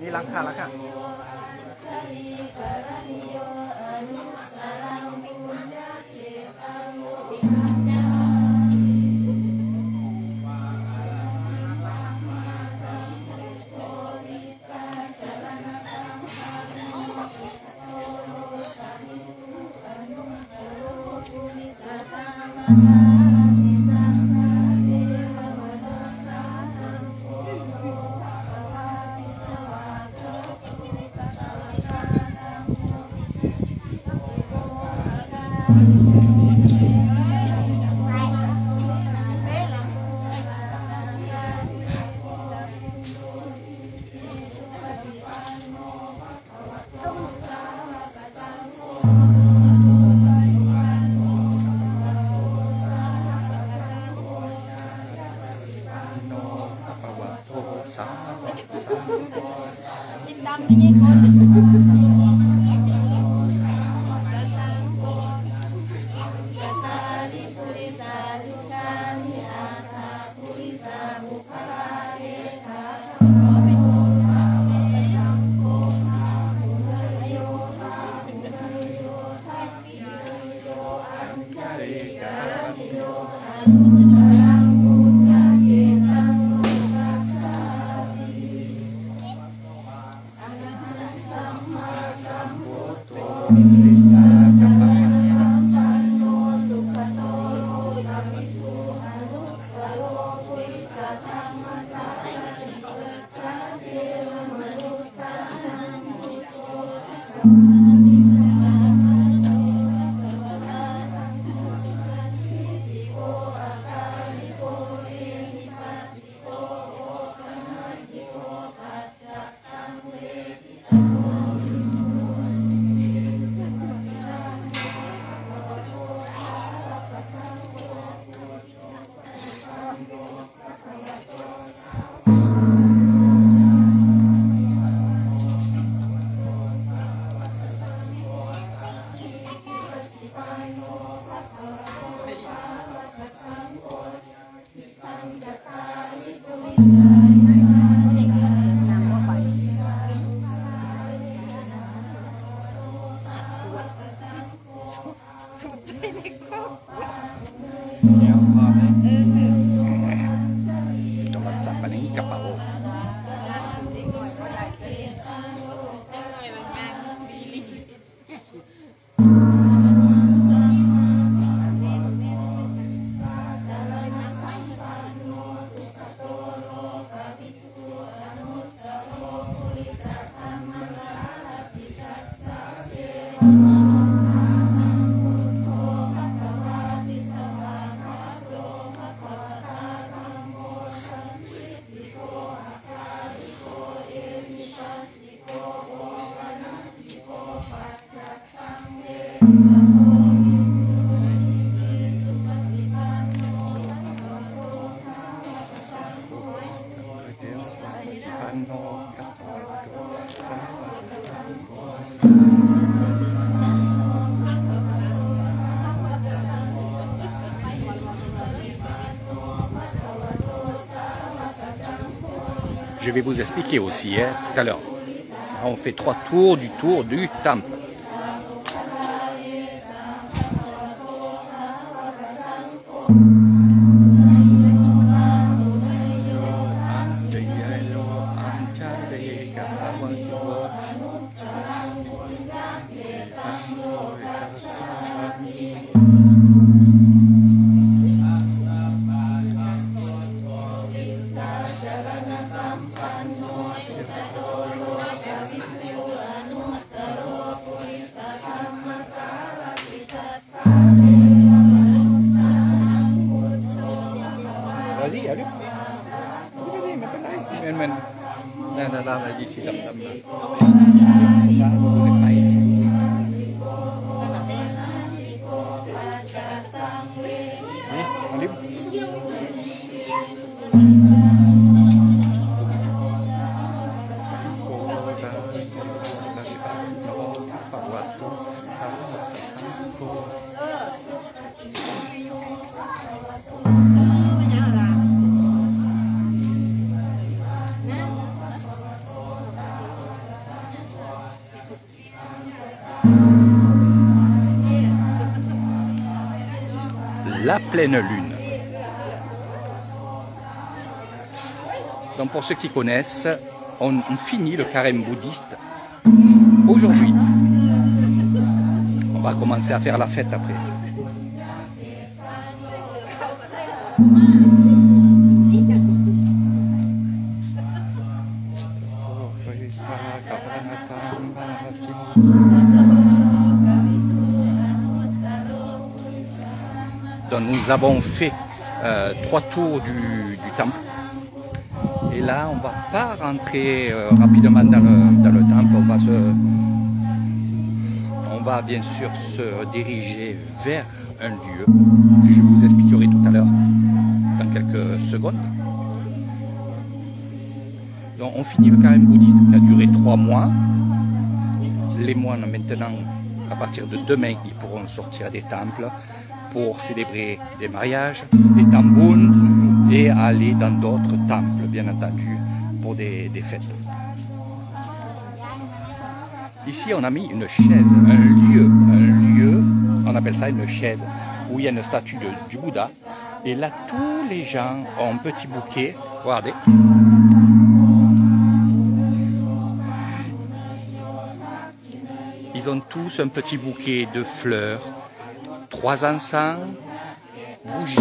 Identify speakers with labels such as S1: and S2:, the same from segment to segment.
S1: นี่ล้างค่ะล้างค่ะโนภะคะวะโตสาวกสังโฆ Nyawa coba siapa nih kapal Je vais vous expliquer aussi, hein, tout à l'heure. On fait 3 tours du temple. Vas-y, allume. Vas-y, mais pas là. Non, vas-y, c'est dam. Ça, vous ne pas. Allume. la pleine lune. Donc pour ceux qui connaissent, on finit le carême bouddhiste aujourd'hui. On va commencer à faire la fête après. Donc nous avons fait 3 tours du temple. Et là, on ne va pas rentrer rapidement dans le temple. On va bien sûr se diriger vers un lieu que je vous expliquerai tout à l'heure, dans quelques secondes. Donc on finit le carême bouddhiste qui a duré 3 mois. Les moines maintenant, à partir de demain, ils pourront sortir des temples pour célébrer des mariages, des tambours et aller dans d'autres temples, bien entendu, pour des fêtes. Ici, on a mis une chaise, un lieu, on appelle ça une chaise, où il y a une statue du Bouddha. Et là, tous les gens ont un petit bouquet, regardez. Ils ont tous un petit bouquet de fleurs, 3 encens, bougies.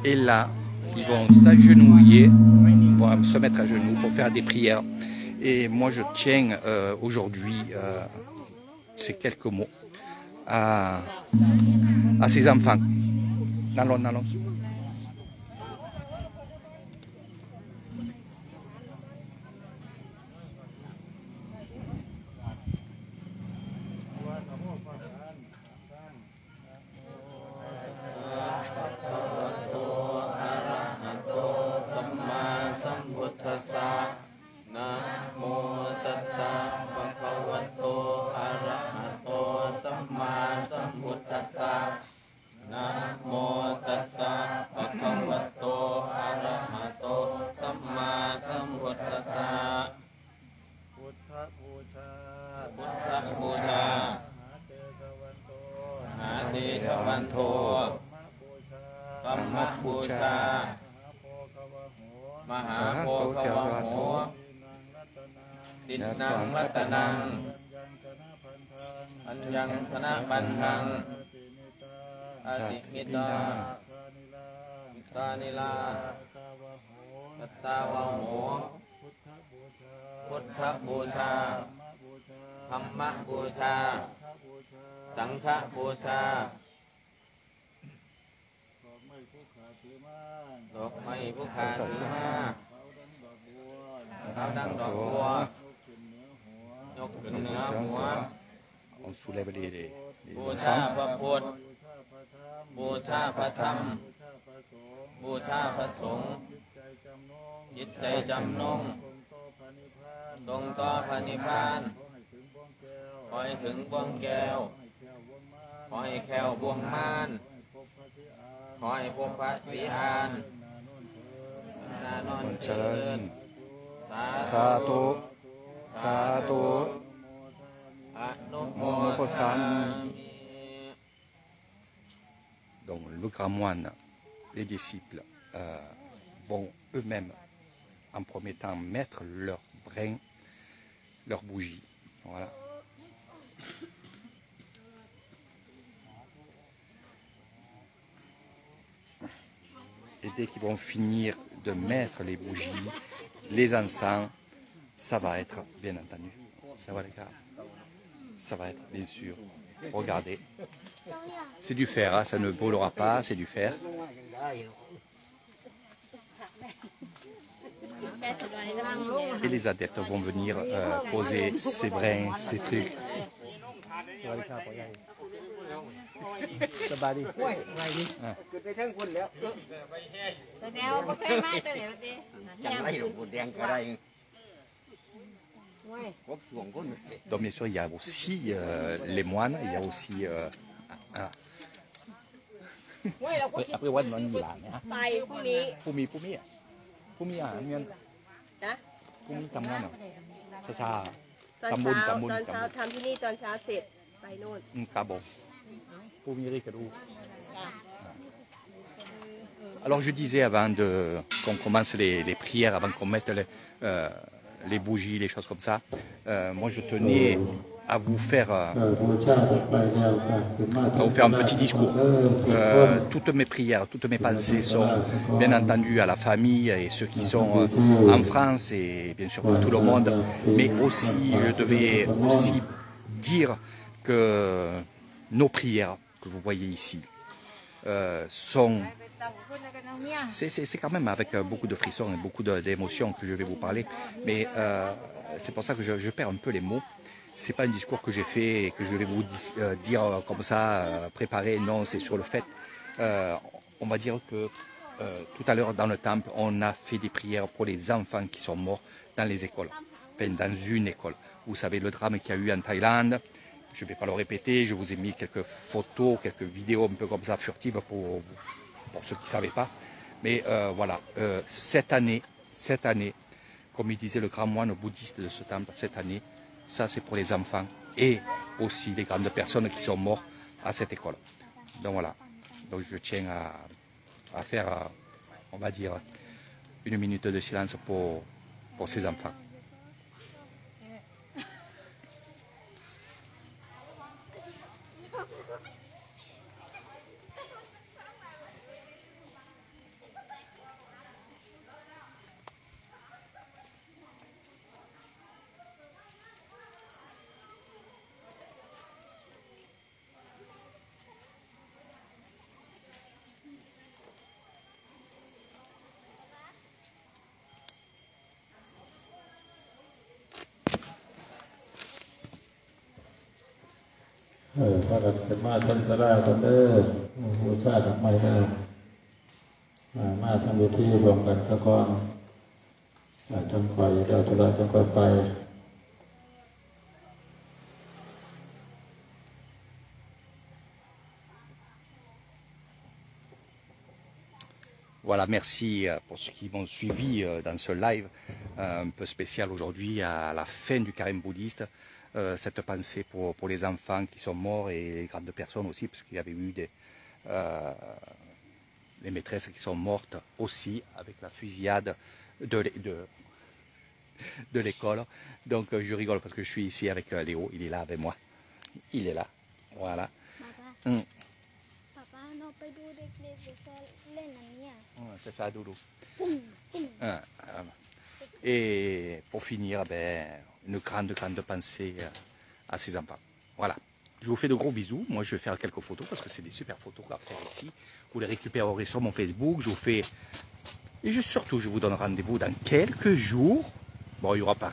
S1: Et là, ils vont s'agenouiller, ils vont se mettre à genoux pour faire des prières. Et moi, je tiens aujourd'hui ces quelques mots à ces enfants. Allons, allons. On soulève les encens. Donc le grand moine, les disciples vont eux-mêmes en premier temps mettre leur brin, leur bougie. Voilà. Et dès qu'ils vont finir de mettre les bougies, les encens, ça va être, bien entendu, ça va les gars, ça va être bien sûr, regardez, c'est du fer, hein, ça ne brûlera pas, c'est du fer. Et les adeptes vont venir poser ces brins, ces trucs. Donc bien sûr il y a aussi les moines, il y a aussi aprèsวันนอนอยู่หลังนะไปพรุ่งนี้พรุ่งมีอาหารเงินนะพรุ่งนี้ทำงานเหรอช้า
S2: ตอนเช้าทำที่นี่ตอนเช้าเสร็จไปโน่น
S1: Ah bon. Alors je disais avant qu'on commence les prières, avant qu'on mette les bougies, les choses comme ça, moi je tenais à vous faire un petit discours. Toutes mes prières, toutes mes pensées sont bien entendu à la famille et ceux qui sont en France et bien sûr pour tout le monde. Mais aussi, je devais aussi dire que nos prières que vous voyez ici sont... C'est quand même avec beaucoup de frissons et beaucoup d'émotions que je vais vous parler. Mais c'est pour ça que je perds un peu les mots. C'est pas un discours que j'ai fait et que je vais vous dire comme ça, préparé. Non, c'est sur le fait. On va dire que tout à l'heure dans le temple, on a fait des prières pour les enfants qui sont morts dans les écoles. Enfin, dans une école. Vous savez le drame qu'il y a eu en Thaïlande. Je ne vais pas le répéter. Je vous ai mis quelques photos, quelques vidéos un peu comme ça furtives pour ceux qui ne savaient pas. Mais voilà, cette année, comme il disait le grand moine bouddhiste de ce temple, cette année, ça c'est pour les enfants et aussi les grandes personnes qui sont mortes à cette école. Donc voilà, donc je tiens à faire, on va dire, une minute de silence pour ces enfants.
S3: พระรัตมาทันสราคนเด้อบูชาดอกไม้เด้อมาทำพิธีรวมกันสักก่อนจังคอยเดี๋ยวตุลาจังคอยไป
S1: Voilà, merci pour ceux qui m'ont suivi dans ce live un peu spécial aujourd'hui à la fin du carême bouddhiste. Cette pensée pour les enfants qui sont morts et les grandes personnes aussi, parce qu'il y avait eu les maîtresses qui sont mortes aussi avec la fusillade de l'école. Donc je rigole parce que je suis ici avec Léo, il est là avec moi. Il est là, voilà. C'est ça, Doudou. Et pour finir, une grande pensée à ces enfants. Voilà. Je vous fais de gros bisous. Moi, je vais faire quelques photos parce que c'est des super photos à faire ici. Vous les récupérerez sur mon Facebook. Je vous fais... Et surtout, je vous donne rendez-vous dans quelques jours. Bon, il n'y aura pas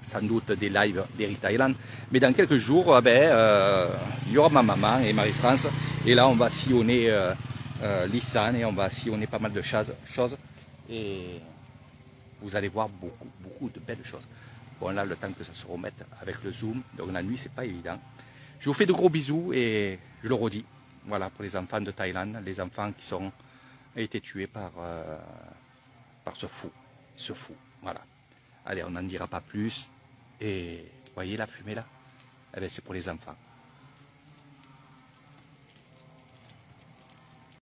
S1: sans doute des lives d'Eric Thailand. Mais dans quelques jours, il y aura ma maman et Marie-France. Et là, on va sillonner l'Issan et on va sillonner pas mal de choses. Et vous allez voir beaucoup de belles choses. Bon, là, le temps que ça se remette avec le zoom. Donc la nuit, c'est pas évident. Je vous fais de gros bisous et je le redis. Voilà, pour les enfants de Thaïlande, les enfants qui ont été tués par ce fou. Voilà. Allez, on n'en dira pas plus. Et voyez la fumée là? Eh bien, c'est pour les enfants.